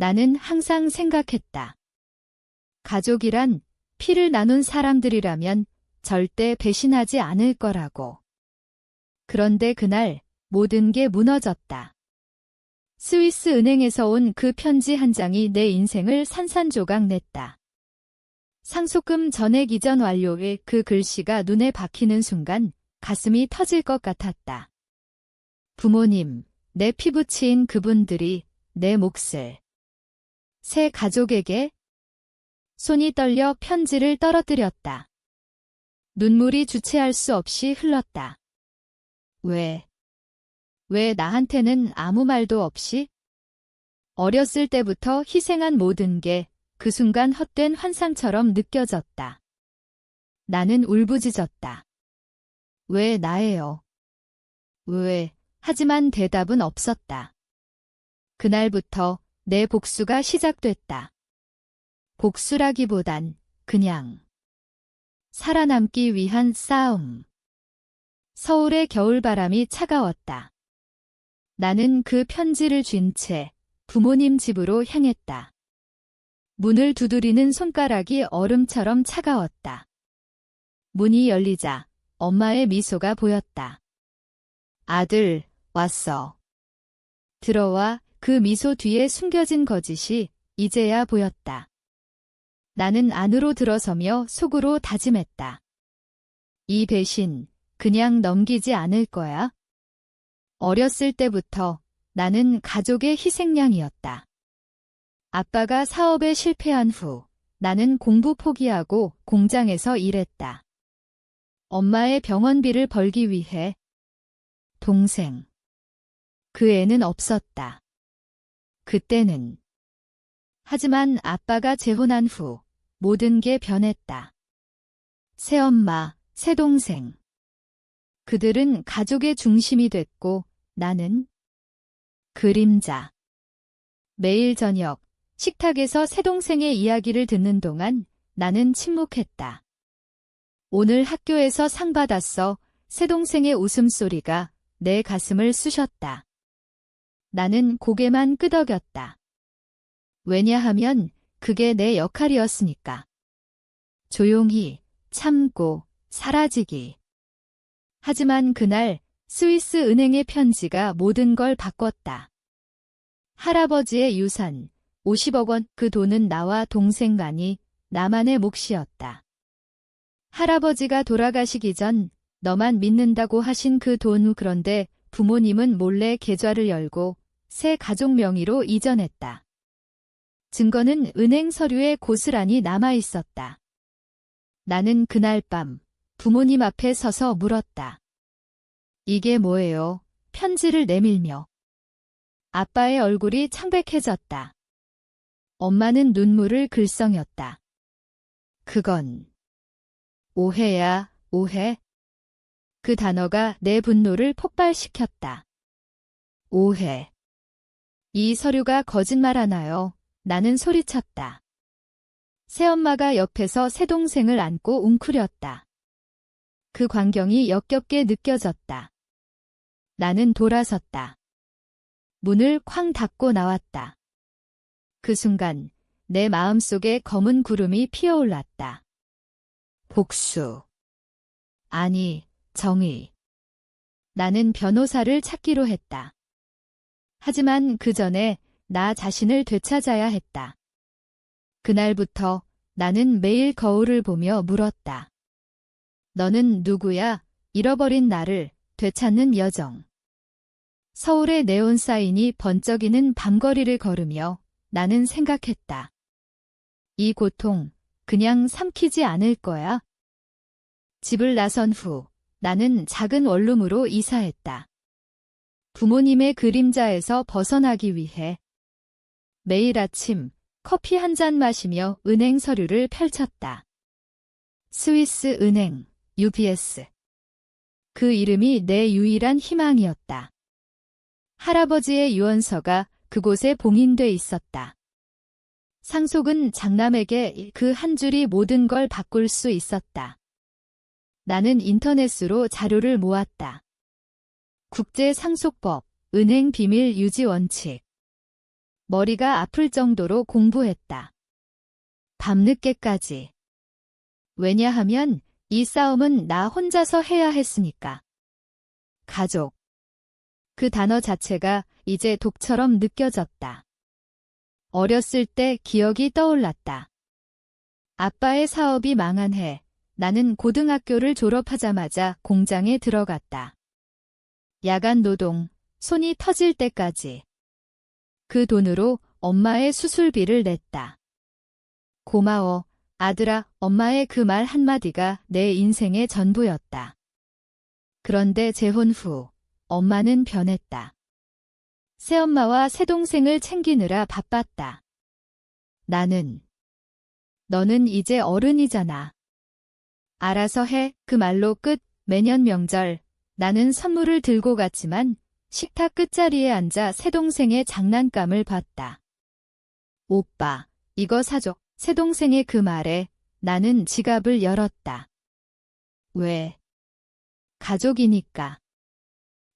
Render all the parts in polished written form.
나는 항상 생각했다. 가족이란 피를 나눈 사람들이라면 절대 배신하지 않을 거라고. 그런데 그날 모든 게 무너졌다. 스위스 은행에서 온 그 편지 한 장이 내 인생을 산산조각 냈다. 상속금 전액 이전 완료의 그 글씨가 눈에 박히는 순간 가슴이 터질 것 같았다. 부모님, 내 피부치인 그분들이 내 몫을. 새 가족에게 손이 떨려 편지를 떨어뜨렸다. 눈물이 주체할 수 없이 흘렀다. 왜 나한테는 아무 말도 없이? 어렸을 때부터 희생한 모든 게 그 순간 헛된 환상처럼 느껴졌다. 나는 울부짖었다. 왜 나예요? 하지만 대답은 없었다. 그날부터 내 복수가 시작됐다. 복수라기보단 그냥 살아남기 위한 싸움. 서울의 겨울바람이 차가웠다. 나는 그 편지를 쥔 채 부모님 집으로 향했다. 문을 두드리는 손가락이 얼음처럼 차가웠다. 문이 열리자 엄마의 미소가 보였다. 아들, 왔어. 들어와. 그 미소 뒤에 숨겨진 거짓이 이제야 보였다. 나는 안으로 들어서며 속으로 다짐했다. 이 배신 그냥 넘기지 않을 거야. 어렸을 때부터 나는 가족의 희생양이었다. 아빠가 사업에 실패한 후 나는 공부 포기하고 공장에서 일했다. 엄마의 병원비를 벌기 위해. 동생. 그 애는 없었다. 그때는. 하지만 아빠가 재혼한 후 모든 게 변했다. 새엄마, 새동생. 그들은 가족의 중심이 됐고 나는 그림자. 매일 저녁 식탁에서 새동생의 이야기를 듣는 동안 나는 침묵했다. 오늘 학교에서 상 받았어. 새동생의 웃음소리가 내 가슴을 쑤셨다. 나는 고개만 끄덕였다. 왜냐하면 그게 내 역할이었으니까. 조용히, 참고, 사라지기. 하지만 그날 스위스 은행의 편지가 모든 걸 바꿨다. 할아버지의 유산, 50억 원, 그 돈은 나와 동생만이 나만의 몫이었다. 할아버지가 돌아가시기 전 너만 믿는다고 하신 그 돈 후 그런데 부모님은 몰래 계좌를 열고 새 가족 명의로 이전했다. 증거는 은행 서류에 고스란히 남아 있었다. 나는 그날 밤 부모님 앞에 서서 물었다. 이게 뭐예요? 편지를 내밀며. 아빠의 얼굴이 창백해졌다. 엄마는 눈물을 글썽였다. 그건 오해야, 오해? 그 단어가 내 분노를 폭발시켰다. 오해. 이 서류가 거짓말하나요? 나는 소리쳤다. 새엄마가 옆에서 새동생을 안고 웅크렸다. 그 광경이 역겹게 느껴졌다. 나는 돌아섰다. 문을 쾅 닫고 나왔다. 그 순간 내 마음속에 검은 구름이 피어올랐다. 복수. 아니, 정의. 나는 변호사를 찾기로 했다. 하지만 그 전에 나 자신을 되찾아야 했다. 그날부터 나는 매일 거울을 보며 물었다. 너는 누구야? 잃어버린 나를 되찾는 여정. 서울의 네온사인이 번쩍이는 밤거리를 걸으며 나는 생각했다. 이 고통 그냥 삼키지 않을 거야. 집을 나선 후 나는 작은 원룸으로 이사했다. 부모님의 그림자에서 벗어나기 위해. 매일 아침 커피 한 잔 마시며 은행 서류를 펼쳤다. 스위스 은행, UBS. 그 이름이 내 유일한 희망이었다. 할아버지의 유언서가 그곳에 봉인돼 있었다. 상속은 장남에게 그 한 줄이 모든 걸 바꿀 수 있었다. 나는 인터넷으로 자료를 모았다. 국제상속법, 은행 비밀 유지 원칙. 머리가 아플 정도로 공부했다. 밤늦게까지. 왜냐하면 이 싸움은 나 혼자서 해야 했으니까. 가족. 그 단어 자체가 이제 독처럼 느껴졌다. 어렸을 때 기억이 떠올랐다. 아빠의 사업이 망한 해, 나는 고등학교를 졸업하자마자 공장에 들어갔다. 야간 노동, 손이 터질 때까지. 그 돈으로 엄마의 수술비를 냈다. 고마워, 아들아. 엄마의 그 말 한마디가 내 인생의 전부였다. 그런데 재혼 후 엄마는 변했다. 새엄마와 새동생을 챙기느라 바빴다. 너는 이제 어른이잖아. 알아서 해. 그 말로 끝. 매년 명절 나는 선물을 들고 갔지만 식탁 끝자리에 앉아 새동생의 장난감을 봤다. 오빠, 이거 사줘. 새동생의 그 말에 나는 지갑을 열었다. 왜? 가족이니까.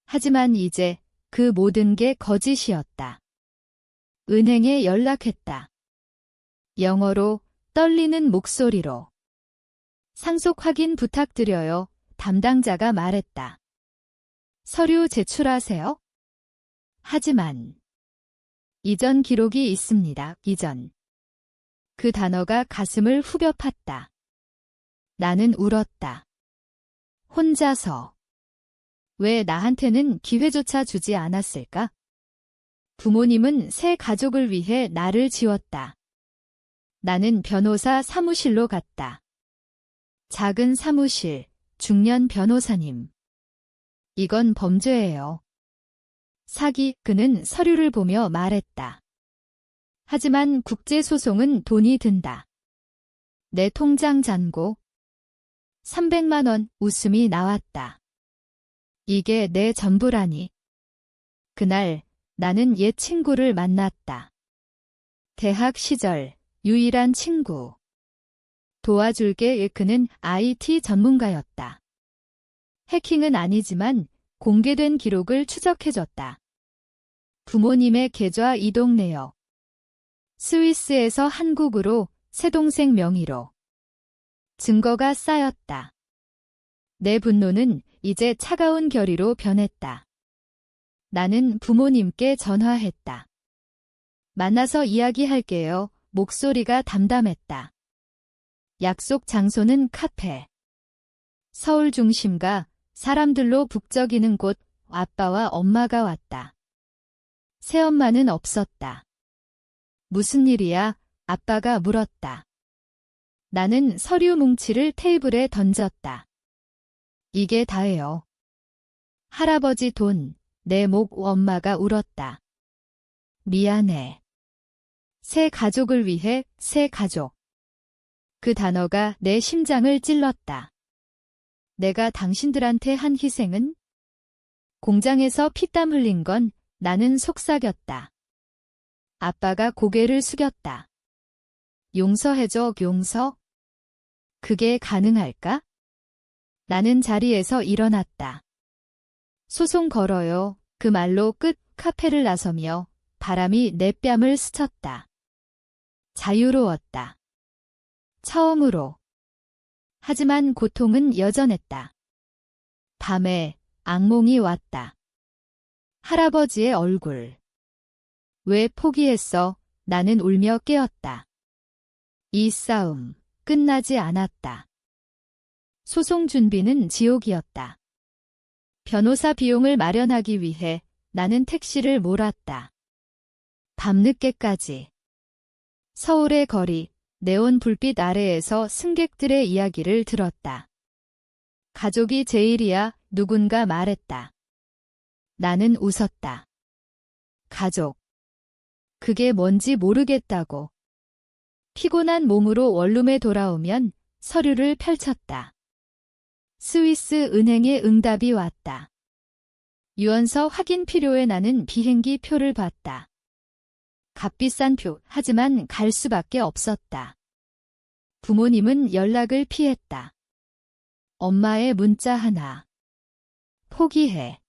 하지만 이제 그 모든 게 거짓이었다. 은행에 연락했다. 영어로 떨리는 목소리로. 상속 확인 부탁드려요. 담당자가 말했다. 서류 제출하세요. 하지만 이전 기록이 있습니다. 이전. 그 단어가 가슴을 후벼 팠다. 나는 울었다. 혼자서. 왜 나한테는 기회조차 주지 않았을까? 부모님은 새 가족을 위해 나를 지웠다. 나는 변호사 사무실로 갔다. 작은 사무실, 중년 변호사님. 이건 범죄예요. 사기. 그는 서류를 보며 말했다. 하지만 국제소송은 돈이 든다. 내 통장 잔고 300만 원. 웃음이 나왔다. 이게 내 전부라니. 그날 나는 옛 친구를 만났다. 대학 시절 유일한 친구. 도와줄게. 그는 IT 전문가였다. 해킹은 아니지만 공개된 기록을 추적해줬다. 부모님의 계좌 이동 내역. 스위스에서 한국으로 새동생 명의로. 증거가 쌓였다. 내 분노는 이제 차가운 결의로 변했다. 나는 부모님께 전화했다. 만나서 이야기할게요. 목소리가 담담했다. 약속 장소는 카페. 서울 중심가, 사람들로 북적이는 곳. 아빠와 엄마가 왔다. 새엄마는 없었다. 무슨 일이야? 아빠가 물었다. 나는 서류 뭉치를 테이블에 던졌다. 이게 다예요. 할아버지 돈, 내 목. 엄마가 울었다. 미안해. 새 가족을 위해 새 가족. 그 단어가 내 심장을 찔렀다. 내가 당신들한테 한 희생은? 공장에서 피땀 흘린 건 나는 속삭였다. 아빠가 고개를 숙였다. 용서해줘. 용서? 그게 가능할까? 나는 자리에서 일어났다. 소송 걸어요. 그 말로 끝. 카페를 나서며 바람이 내 뺨을 스쳤다. 자유로웠다. 처음으로. 하지만 고통은 여전했다. 밤에 악몽이 왔다. 할아버지의 얼굴. 왜 포기했어? 나는 울며 깨었다. 이 싸움 끝나지 않았다. 소송 준비는 지옥이었다. 변호사 비용을 마련하기 위해 나는 택시를 몰았다. 밤늦게까지. 서울의 거리, 네온 불빛 아래에서 승객들의 이야기를 들었다. 가족이 제일이야. 누군가 말했다. 나는 웃었다. 가족. 그게 뭔지 모르겠다고. 피곤한 몸으로 원룸에 돌아오면 서류를 펼쳤다. 스위스 은행의 응답이 왔다. 유언서 확인 필요해. 나는 비행기 표를 봤다. 값비싼 표. 하지만 갈 수밖에 없었다. 부모님은 연락을 피했다. 엄마의 문자 하나. 포기해.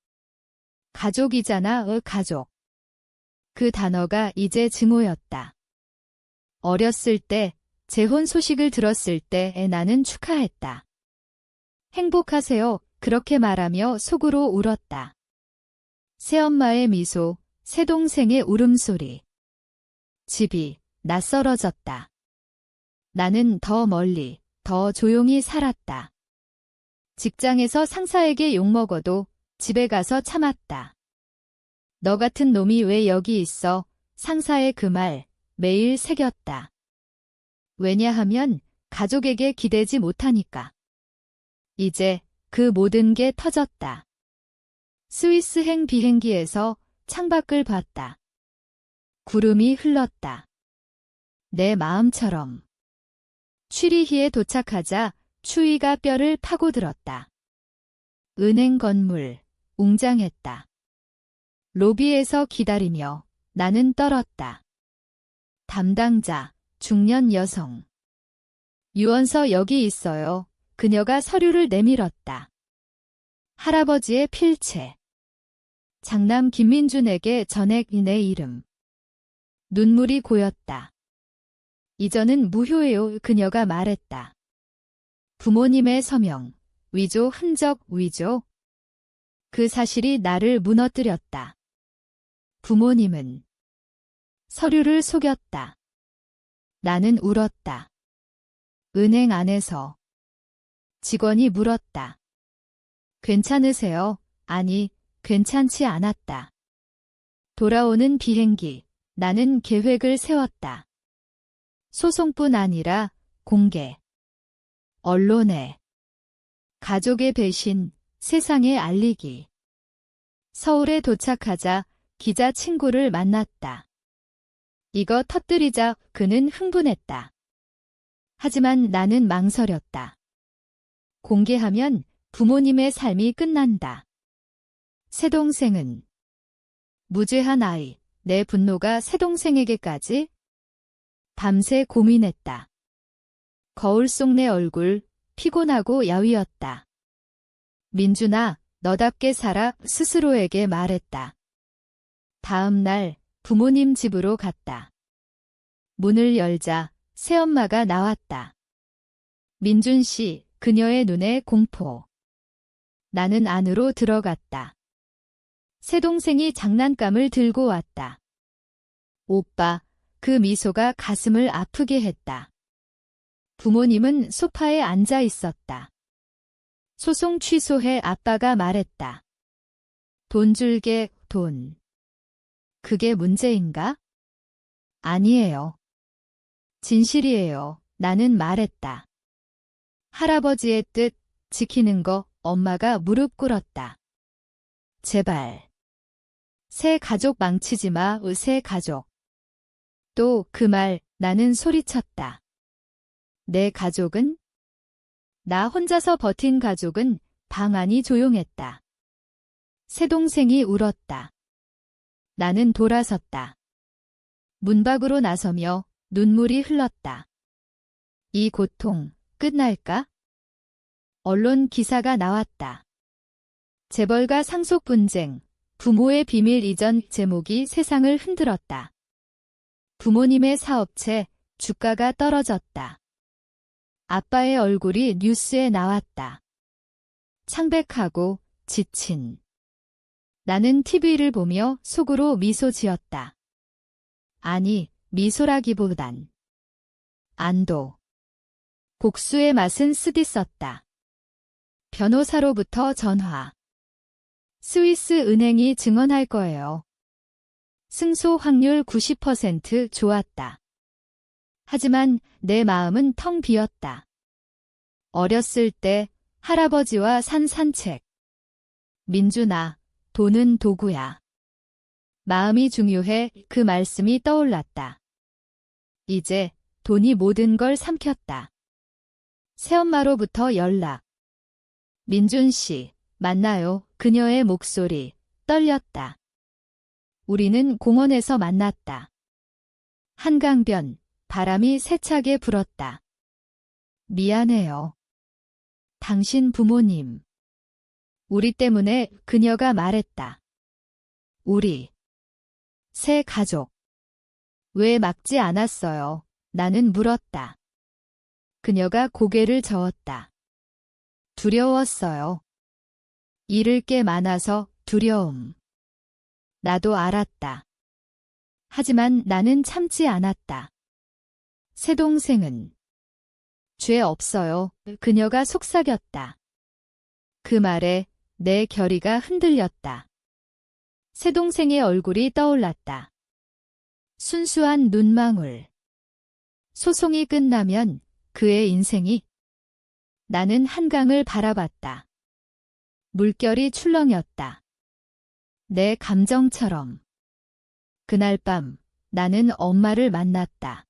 가족이잖아. 가족. 그 단어가 이제 증오였다. 어렸을 때 재혼 소식을 들었을 때 나는 축하했다. 행복하세요. 그렇게 말하며 속으로 울었다. 새엄마의 미소, 새동생의 울음소리. 집이 낯설어졌다. 나는 더 멀리, 더 조용히 살았다. 직장에서 상사에게 욕먹어도 집에 가서 참았다. 너 같은 놈이 왜 여기 있어? 상사의 그 말 매일 새겼다. 왜냐하면 가족에게 기대지 못하니까. 이제 그 모든 게 터졌다. 스위스행 비행기에서 창밖을 봤다. 구름이 흘렀다. 내 마음처럼. 취리히에 도착하자 추위가 뼈를 파고들었다. 은행 건물, 웅장했다. 로비에서 기다리며 나는 떨었다. 담당자, 중년 여성. 유언서 여기 있어요. 그녀가 서류를 내밀었다. 할아버지의 필체. 장남 김민준에게 전액 내 이름. 눈물이 고였다. 이전은 무효예요. 그녀가 말했다. 부모님의 서명, 위조 흔적 위조. 그 사실이 나를 무너뜨렸다. 부모님은 서류를 속였다. 나는 울었다. 은행 안에서 직원이 물었다. 괜찮으세요? 아니, 괜찮지 않았다. 돌아오는 비행기, 나는 계획을 세웠다. 소송뿐 아니라 공개. 언론에. 가족의 배신, 세상에 알리기. 서울에 도착하자 기자 친구를 만났다. 이거 터뜨리자 그는 흥분했다. 하지만 나는 망설였다. 공개하면 부모님의 삶이 끝난다. 새동생은 무죄한 아이, 내 분노가 새동생에게까지? 밤새 고민했다. 거울 속 내 얼굴, 피곤하고 야위었다. 민준아, 너답게 살아 스스로에게 말했다. 다음 날 부모님 집으로 갔다. 문을 열자 새엄마가 나왔다. 민준 씨, 그녀의 눈에 공포. 나는 안으로 들어갔다. 새동생이 장난감을 들고 왔다. 오빠, 그 미소가 가슴을 아프게 했다. 부모님은 소파에 앉아 있었다. 소송 취소해 아빠가 말했다. 돈 줄게, 돈. 그게 문제인가? 아니에요. 진실이에요. 나는 말했다. 할아버지의 뜻 지키는 거 엄마가 무릎 꿇었다. 제발. 새 가족 망치지 마, 새 가족. 또 그 말 나는 소리쳤다. 내 가족은? 나 혼자서 버틴 가족은 방 안이 조용했다. 새동생이 울었다. 나는 돌아섰다. 문 밖으로 나서며 눈물이 흘렀다. 이 고통 끝날까? 언론 기사가 나왔다. 재벌가 상속 분쟁, 부모의 비밀 이전 제목이 세상을 흔들었다. 부모님의 사업체, 주가가 떨어졌다. 아빠의 얼굴이 뉴스에 나왔다. 창백하고 지친. 나는 TV를 보며 속으로 미소 지었다. 아니, 미소라기보단 안도. 복수의 맛은 쓰디썼다. 변호사로부터 전화. 스위스 은행이 증언할 거예요. 승소 확률 90% 좋았다. 하지만 내 마음은 텅 비었다. 어렸을 때 할아버지와 산 산책. 민준아, 돈은 도구야. 마음이 중요해 그 말씀이 떠올랐다. 이제 돈이 모든 걸 삼켰다. 새엄마로부터 연락. 민준 씨, 만나요. 그녀의 목소리 떨렸다. 우리는 공원에서 만났다. 한강변, 바람이 세차게 불었다. 미안해요. 당신 부모님. 우리 때문에 그녀가 말했다. 우리. 새 가족. 왜 막지 않았어요? 나는 물었다. 그녀가 고개를 저었다. 두려웠어요. 잃을 게 많아서 두려움. 나도 알았다. 하지만 나는 참지 않았다. 새 동생은 죄 없어요. 그녀가 속삭였다. 그 말에 내 결의가 흔들렸다. 새 동생의 얼굴이 떠올랐다. 순수한 눈망울. 소송이 끝나면 그의 인생이. 나는 한강을 바라봤다. 물결이 출렁였다. 내 감정처럼. 그날 밤 나는 엄마를 만났다.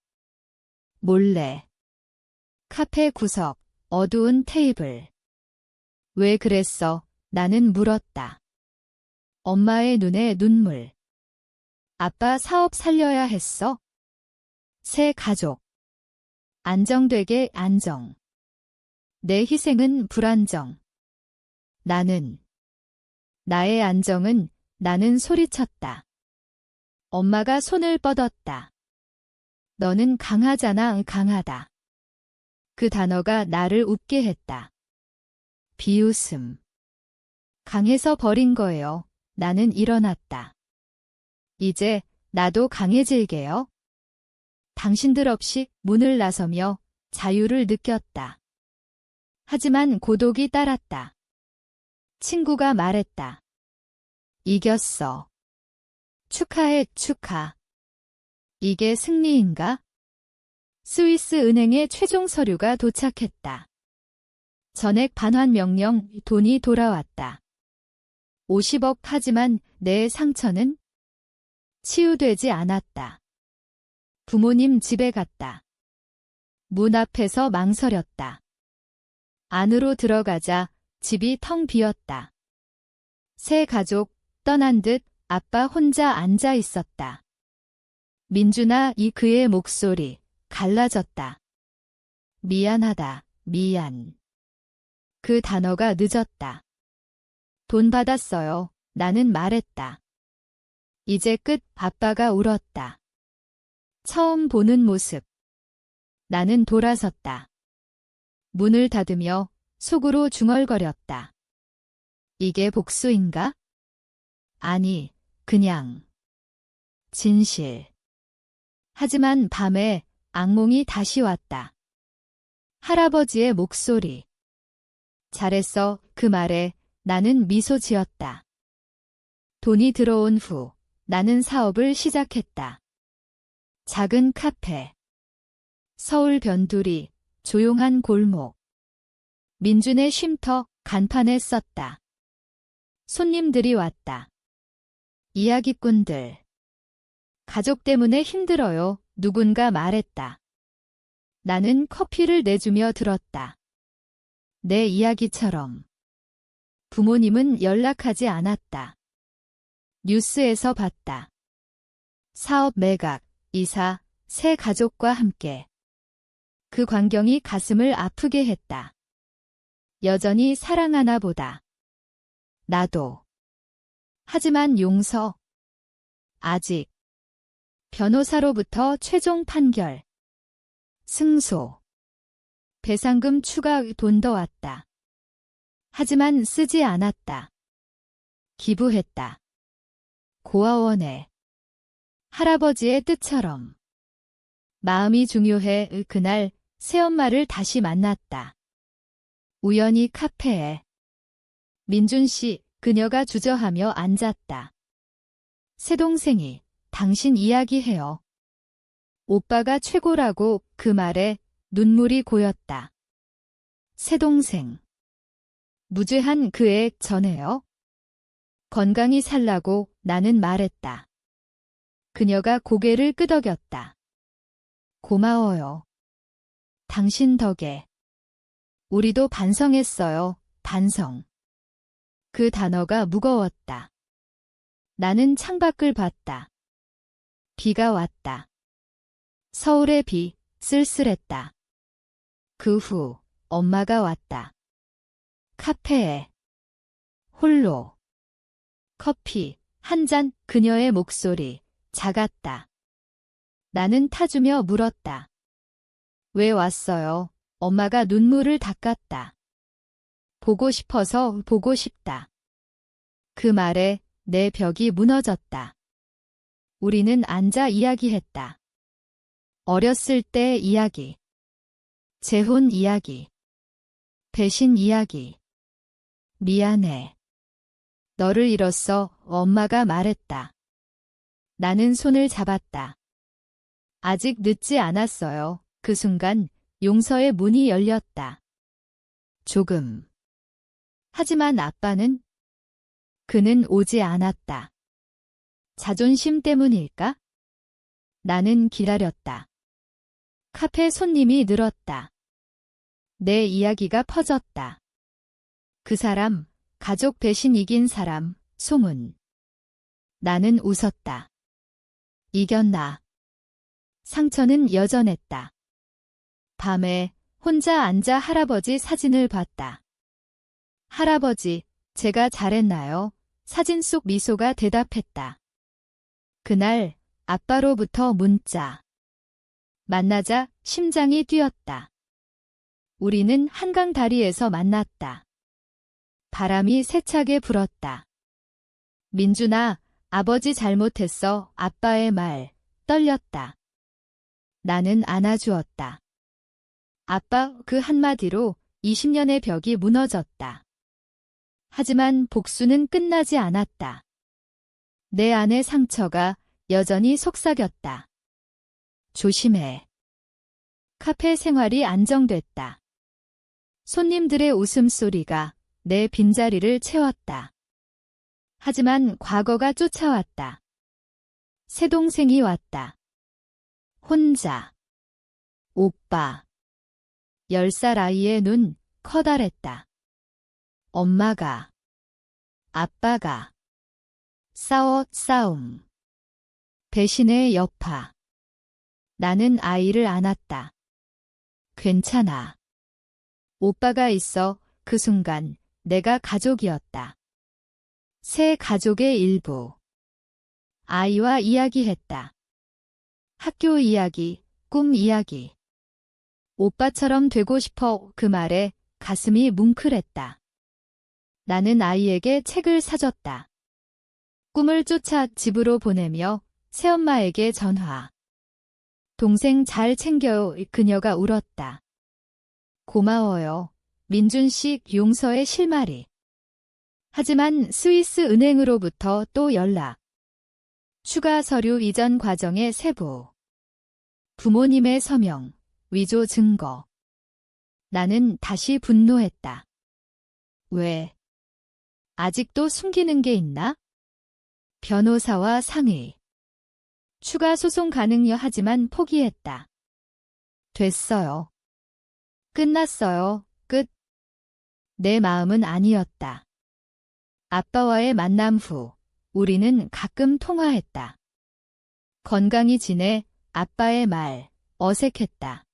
몰래. 카페 구석, 어두운 테이블. 왜 그랬어? 나는 물었다. 엄마의 눈에 눈물. 아빠 사업 살려야 했어? 새 가족. 안정되게 안정. 내 희생은 불안정. 나는. 나의 안정은 나는 소리쳤다. 엄마가 손을 뻗었다. 너는 강하잖아, 강하다. 그 단어가 나를 웃게 했다. 비웃음. 강해서 버린 거예요. 나는 일어났다. 이제 나도 강해질게요. 당신들 없이 문을 나서며 자유를 느꼈다. 하지만 고독이 따랐다. 친구가 말했다. 이겼어. 축하해, 축하. 이게 승리인가? 스위스 은행의 최종 서류가 도착했다. 전액 반환 명령, 돈이 돌아왔다. 50억. 하지만 내 상처는 치유되지 않았다. 부모님 집에 갔다. 문 앞에서 망설였다. 안으로 들어가자 집이 텅 비었다. 새 가족 떠난 듯 아빠 혼자 앉아 있었다. 민준아, 이 그의 목소리 갈라졌다. 미안하다, 미안. 그 단어가 늦었다. 돈 받았어요. 나는 말했다. 이제 끝. 아빠가 울었다. 처음 보는 모습. 나는 돌아섰다. 문을 닫으며 속으로 중얼거렸다. 이게 복수인가? 아니, 그냥 진실. 하지만 밤에 악몽이 다시 왔다. 할아버지의 목소리. 잘했어. 그 말에 나는 미소 지었다. 돈이 들어온 후 나는 사업을 시작했다. 작은 카페. 서울 변두리, 조용한 골목. 민준의 쉼터 간판에 썼다. 손님들이 왔다. 이야기꾼들. 가족 때문에 힘들어요. 누군가 말했다. 나는 커피를 내주며 들었다. 내 이야기처럼. 부모님은 연락하지 않았다. 뉴스에서 봤다. 사업 매각, 이사, 새 가족과 함께. 그 광경이 가슴을 아프게 했다. 여전히 사랑하나 보다. 나도. 하지만 용서. 아직. 변호사로부터 최종 판결. 승소. 배상금 추가. 돈 더 왔다. 하지만 쓰지 않았다. 기부했다. 고아원에. 할아버지의 뜻처럼. 마음이 중요해. 그날 새엄마를 다시 만났다. 우연히 카페에. 민준 씨, 그녀가 주저하며 앉았다. 새 동생이 당신 이야기해요. 오빠가 최고라고. 그 말에 눈물이 고였다. 새 동생. 무죄한 그애 전에요. 건강히 살라고 나는 말했다. 그녀가 고개를 끄덕였다. 고마워요. 당신 덕에. 우리도 반성했어요. 반성. 그 단어가 무거웠다. 나는 창밖을 봤다. 비가 왔다. 서울의 비, 쓸쓸했다. 그 후 엄마가 왔다. 카페에. 홀로. 커피 한 잔. 그녀의 목소리 작았다. 나는 타주며 물었다. 왜 왔어요? 엄마가 눈물을 닦았다. 보고 싶어서 보고 싶다. 그 말에 내 벽이 무너졌다. 우리는 앉아 이야기했다. 어렸을 때 이야기. 재혼 이야기. 배신 이야기. 미안해. 너를 잃었어, 엄마가 말했다. 나는 손을 잡았다. 아직 늦지 않았어요. 그 순간 용서의 문이 열렸다. 조금. 하지만 아빠는? 그는 오지 않았다. 자존심 때문일까? 나는 기다렸다. 카페 손님이 늘었다. 내 이야기가 퍼졌다. 그 사람, 가족 배신 이긴 사람, 소문. 나는 웃었다. 이겼나? 상처는 여전했다. 밤에 혼자 앉아 할아버지 사진을 봤다. 할아버지, 제가 잘했나요? 사진 속 미소가 대답했다. 그날 아빠로부터 문자. 만나자 심장이 뛰었다. 우리는 한강 다리에서 만났다. 바람이 세차게 불었다. 민준아, 아버지 잘못했어. 아빠의 말 떨렸다. 나는 안아주었다. 아빠 그 한마디로 20년의 벽이 무너졌다. 하지만 복수는 끝나지 않았다. 내 안의 상처가 여전히 속삭였다. 조심해. 카페 생활이 안정됐다. 손님들의 웃음소리가 내 빈자리를 채웠다. 하지만 과거가 쫓아왔다. 새 동생이 왔다. 혼자. 오빠. 10살 아이의 눈 커다랬다. 엄마가. 아빠가. 싸움. 배신의 여파. 나는 아이를 안았다. 괜찮아. 오빠가 있어. 그 순간 내가 가족이었다. 새 가족의 일부. 아이와 이야기했다. 학교 이야기, 꿈 이야기. 오빠처럼 되고 싶어. 그 말에 가슴이 뭉클했다. 나는 아이에게 책을 사줬다. 꿈을 쫓아 집으로 보내며 새엄마에게 전화. 동생 잘 챙겨요. 그녀가 울었다. 고마워요. 민준씨 용서의 실마리. 하지만 스위스 은행으로부터 또 연락. 추가 서류 이전 과정의 세부. 부모님의 서명, 위조 증거. 나는 다시 분노했다. 왜? 아직도 숨기는 게 있나? 변호사와 상의. 추가 소송 가능요 하지만 포기했다. 됐어요. 끝났어요. 끝. 내 마음은 아니었다. 아빠와의 만남 후 우리는 가끔 통화했다. 건강히 지내. 아빠의 말 어색했다.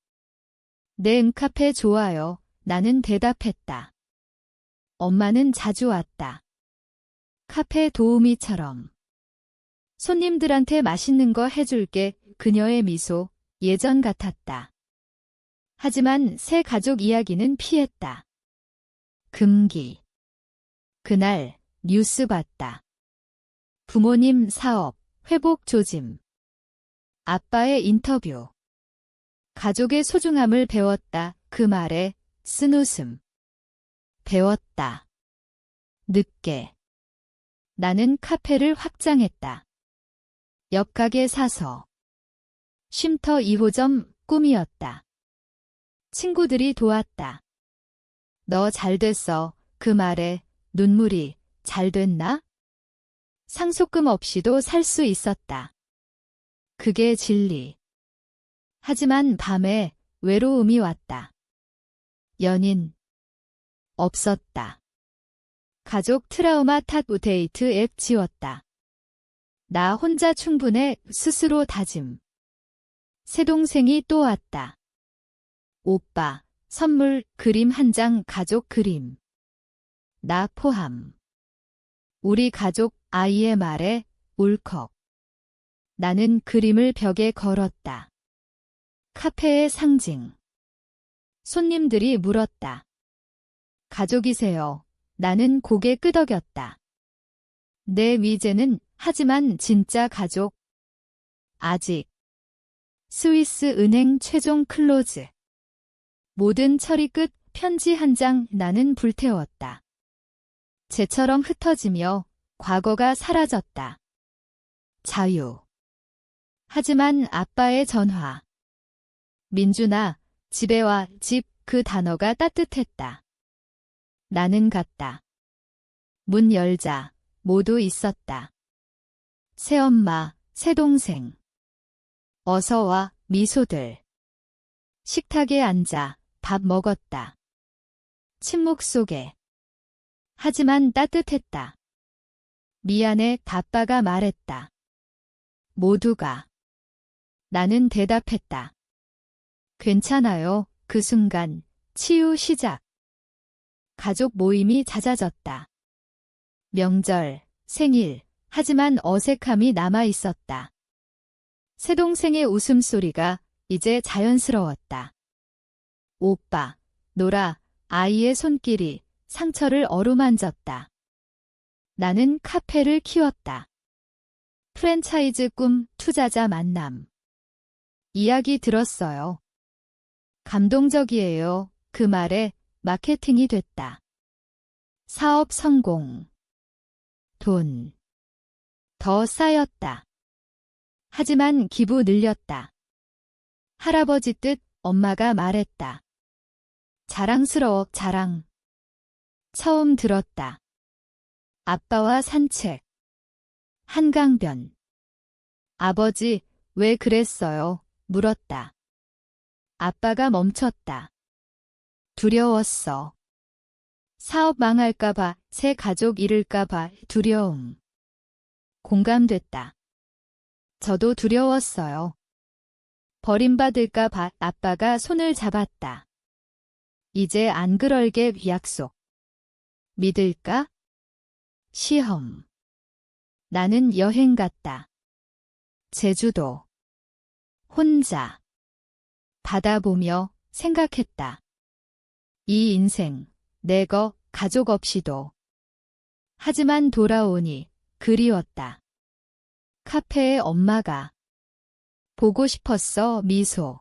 내 카페 좋아요. 나는 대답했다. 엄마는 자주 왔다. 카페 도우미처럼. 손님들한테 맛있는 거 해줄게. 그녀의 미소 예전 같았다. 하지만 새 가족 이야기는 피했다. 금기. 그날 뉴스 봤다. 부모님 사업, 회복 조짐. 아빠의 인터뷰. 가족의 소중함을 배웠다. 그 말에 쓴 웃음. 배웠다. 늦게. 나는 카페를 확장했다. 옆 가게 사서. 쉼터 2호점 꿈이었다. 친구들이 도왔다. 너 잘됐어. 그 말에 눈물이 잘 됐나? 상속금 없이도 살 수 있었다. 그게 진리. 하지만 밤에 외로움이 왔다. 연인. 없었다. 가족 트라우마 탓 데이트 앱 지웠다. 나 혼자 충분해. 스스로 다짐. 새 동생이 또 왔다. 오빠, 선물, 그림 한 장 가족 그림. 나 포함. 우리 가족 아이의 말에 울컥. 나는 그림을 벽에 걸었다. 카페의 상징. 손님들이 물었다. 가족이세요? 나는 고개 끄덕였다. 내 위제는 하지만 진짜 가족. 아직. 스위스 은행 최종 클로즈. 모든 처리 끝 편지 한 장 나는 불태웠다. 재처럼 흩어지며 과거가 사라졌다. 자유. 하지만 아빠의 전화. 민준아, 집에 와. 집 그 단어가 따뜻했다. 나는 갔다. 문 열자 모두 있었다. 새엄마, 새동생. 어서 와. 미소들. 식탁에 앉아 밥 먹었다. 침묵 속에. 하지만 따뜻했다. 미안해. 아빠가 말했다. 모두가. 나는 대답했다. 괜찮아요. 그 순간 치유 시작. 가족 모임이 잦아졌다. 명절, 생일, 하지만 어색함이 남아 있었다. 새동생의 웃음소리가 이제 자연스러웠다. 오빠, 노라, 아이의 손길이 상처를 어루만졌다. 나는 카페를 키웠다. 프랜차이즈 꿈, 투자자 만남. 이야기 들었어요. 감동적이에요. 그 말에 마케팅이 됐다. 사업 성공. 돈. 더 쌓였다. 하지만 기부 늘렸다. 할아버지 뜻, 엄마가 말했다. 자랑스러워, 자랑. 처음 들었다. 아빠와 산책. 한강변. 아버지, 왜 그랬어요? 물었다. 아빠가 멈췄다. 두려웠어. 사업 망할까봐, 새 가족 잃을까봐 두려움. 공감됐다. 저도 두려웠어요. 버림받을까봐. 아빠가 손을 잡았다. 이제 안 그럴게. 약속. 믿을까? 시험. 나는 여행 갔다. 제주도. 혼자. 바다 보며 생각했다. 이 인생, 내거, 가족 없이도. 하지만 돌아오니 그리웠다. 카페에 엄마가. 보고 싶었어. 미소.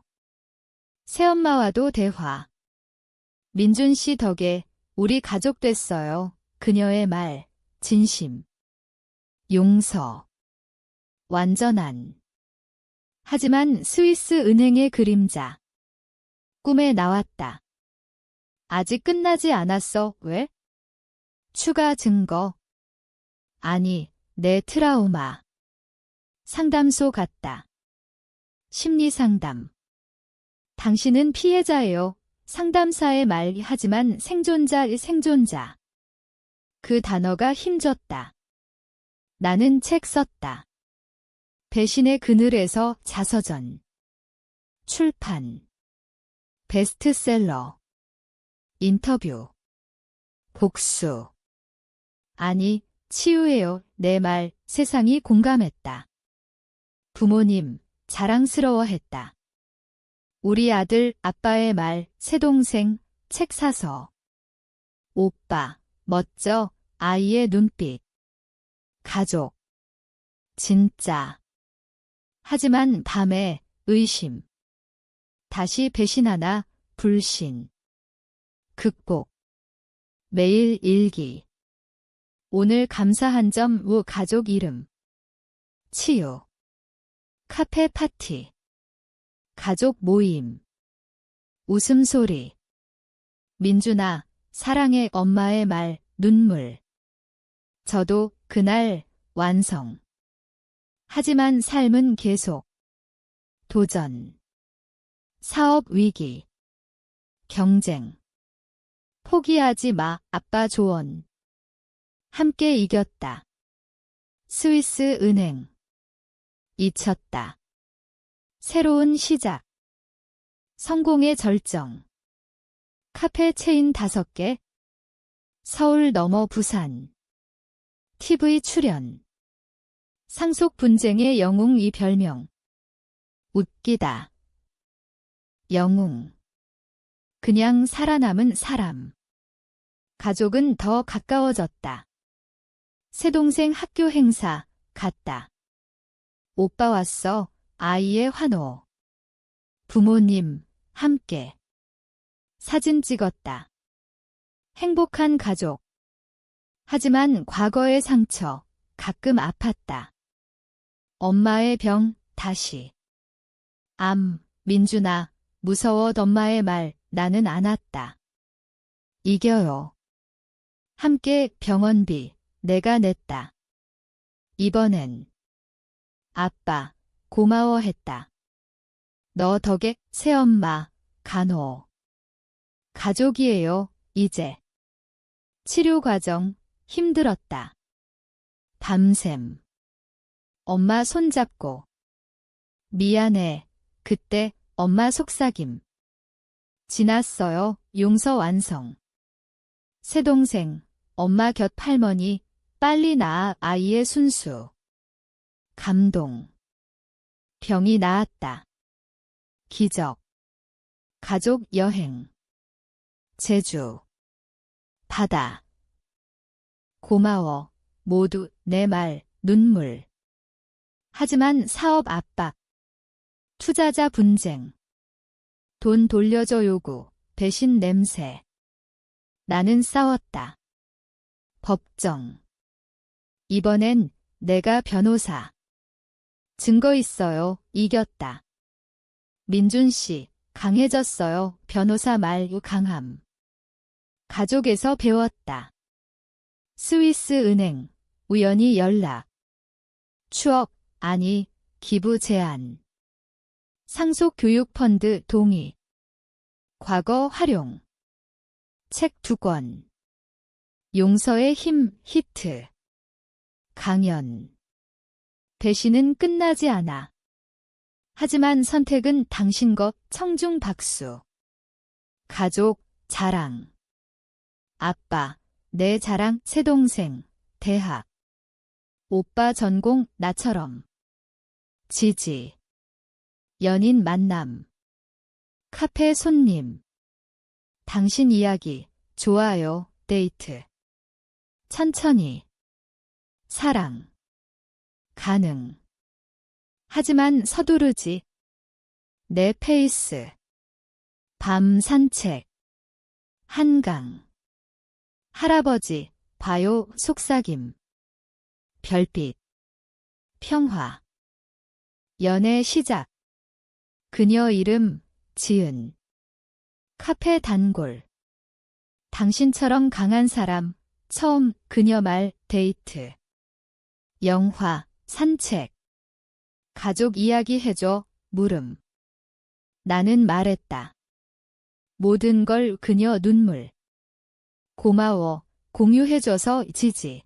새엄마와도 대화. 민준 씨 덕에 우리 가족 됐어요. 그녀의 말, 진심. 용서. 완전한. 하지만 스위스 은행의 그림자. 꿈에 나왔다. 아직 끝나지 않았어. 왜? 추가 증거. 아니, 내 트라우마. 상담소 갔다. 심리상담. 당신은 피해자예요. 상담사의 말. 하지만 생존자. 그 단어가 힘줬다. 나는 책 썼다. 배신의 그늘에서 자서전. 출판. 베스트셀러. 인터뷰. 복수. 아니, 치유해요. 내 말, 세상이 공감했다. 부모님, 자랑스러워했다. 우리 아들, 아빠의 말, 새동생, 책 사서. 오빠, 멋져, 아이의 눈빛. 가족. 진짜. 하지만 밤에 의심. 다시 배신하나, 불신. 극복. 매일 일기. 오늘 감사한 점. 우 가족 이름. 치유. 카페 파티. 가족 모임. 웃음소리. 민준아, 사랑해. 엄마의 말, 눈물. 저도 그날 완성. 하지만 삶은 계속. 도전. 사업 위기. 경쟁. 포기하지 마. 아빠 조언. 함께 이겼다. 스위스 은행. 잊혔다. 새로운 시작. 성공의 절정. 카페 체인 5개. 서울 넘어 부산. TV 출연. 상속 분쟁의 영웅 이 별명. 웃기다. 영웅. 그냥 살아남은 사람. 가족은 더 가까워졌다. 새동생 학교 행사 갔다. 오빠 왔어. 아이의 환호. 부모님 함께 사진 찍었다. 행복한 가족. 하지만 과거의 상처 가끔 아팠다. 엄마의 병 다시. 민준아, 무서워 엄마의 말 나는 안 왔다. 이겨요. 함께 병원비 내가 냈다. 이번엔 아빠 고마워했다. 너 덕에 새엄마 간호. 가족이에요 이제. 치료 과정 힘들었다. 밤샘. 엄마 손잡고. 미안해. 그때 엄마 속삭임. 지났어요. 용서 완성. 새동생. 엄마 곁 할머니. 빨리 나아 아이의 순수. 감동. 병이 나았다. 기적. 가족 여행. 제주. 바다. 고마워. 모두 내 말, 눈물. 하지만 사업 압박. 투자자 분쟁. 돈 돌려줘 요구. 배신 냄새. 나는 싸웠다. 법정. 이번엔 내가 변호사. 증거 있어요. 이겼다. 민준 씨, 강해졌어요. 변호사 말 강함. 가족에서 배웠다. 스위스 은행, 우연히 연락. 추억, 아니, 기부 제안. 상속 교육 펀드 동의. 과거 활용. 책 2권. 용서의 힘 히트. 강연. 배신은 끝나지 않아. 하지만 선택은 당신 것 청중 박수. 가족 자랑. 아빠, 내 자랑 새동생, 대학. 오빠 전공 나처럼. 지지. 연인 만남. 카페 손님. 당신 이야기, 좋아요, 데이트. 천천히. 사랑. 가능. 하지만 서두르지. 내 페이스. 밤 산책. 한강. 할아버지, 봐요, 속삭임. 별빛. 평화. 연애 시작. 그녀 이름, 지은. 카페 단골. 당신처럼 강한 사람, 처음 그녀 말, 데이트. 영화, 산책. 가족 이야기 해줘, 물음. 나는 말했다. 모든 걸 그녀 눈물. 고마워, 공유해줘서 지지.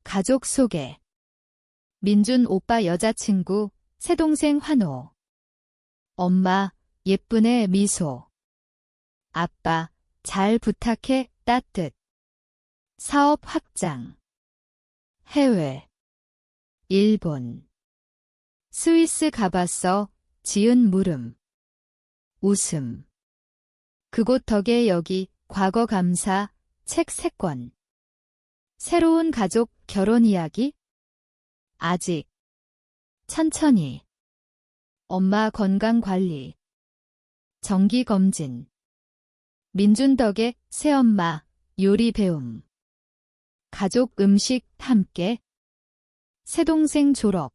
가족 소개. 민준 오빠 여자친구, 새동생 환호. 엄마, 예쁜 애 미소. 아빠, 잘 부탁해, 따뜻. 사업 확장. 해외. 일본. 스위스 가봤어, 지은 물음. 웃음. 그곳 덕에 여기, 과거 감사, 책 3권. 새로운 가족 결혼 이야기? 아직. 천천히. 엄마 건강 관리. 정기 검진. 민준 덕에 새엄마 요리 배움. 가족 음식 함께. 새동생 졸업.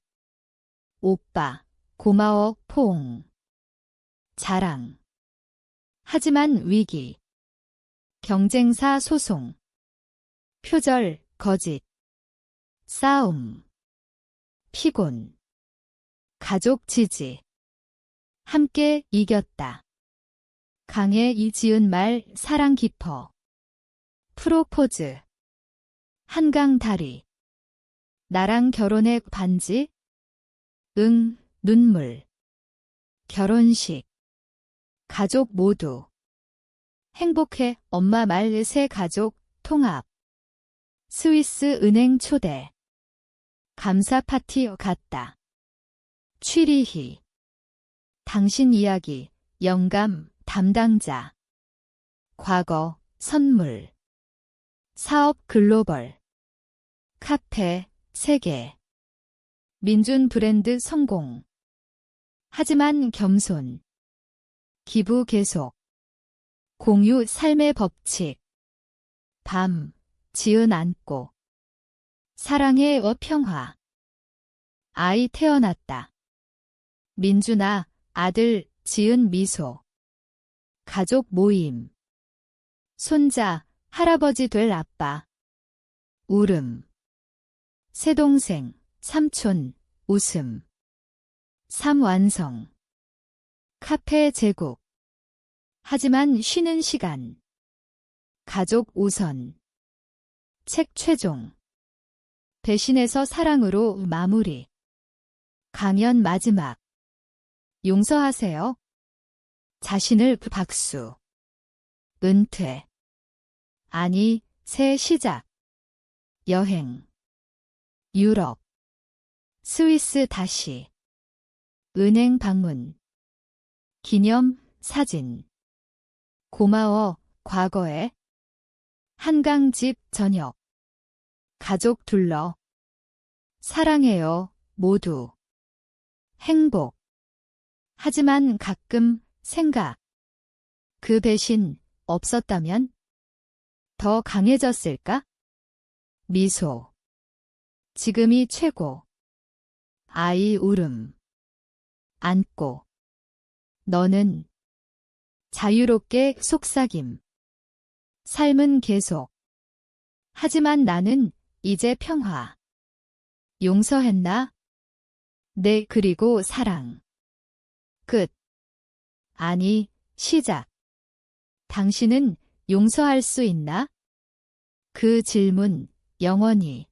오빠 고마워 포옹. 자랑. 하지만 위기. 경쟁사 소송. 표절 거짓. 싸움. 피곤. 가족 지지. 함께 이겼다. 강해 이지은 말 사랑 깊어. 프로포즈. 한강 다리. 나랑 결혼해 반지? 응, 눈물. 결혼식. 가족 모두. 행복해 엄마 말 새 가족 통합. 스위스 은행 초대. 감사 파티 갔다. 취리희. 당신 이야기, 영감, 담당자. 과거, 선물. 사업 글로벌. 카페, 세계. 민준 브랜드 성공. 하지만 겸손. 기부 계속. 공유 삶의 법칙. 밤, 지은 않고. 사랑의 평화. 아이 태어났다. 민준아, 아들, 지은 미소. 가족 모임. 손자, 할아버지 될 아빠. 울음. 새동생, 삼촌, 웃음. 삶 완성. 카페 제국. 하지만 쉬는 시간. 가족 우선. 책 최종. 배신에서 사랑으로 마무리. 강연 마지막. 용서하세요. 자신을 박수. 은퇴. 아니, 새 시작. 여행. 유럽. 스위스 다시. 은행 방문. 기념 사진. 고마워, 과거에. 한강집 저녁. 가족 둘러. 사랑해요, 모두. 행복. 하지만 가끔 생각. 그 배신 없었다면 더 강해졌을까? 미소. 지금이 최고. 아이 울음. 안고. 너는 자유롭게 속삭임. 삶은 계속. 하지만 나는 이제 평화. 용서했나? 네, 그리고 사랑. 끝. 아니, 시작. 당신은 용서할 수 있나? 그 질문, 영원히.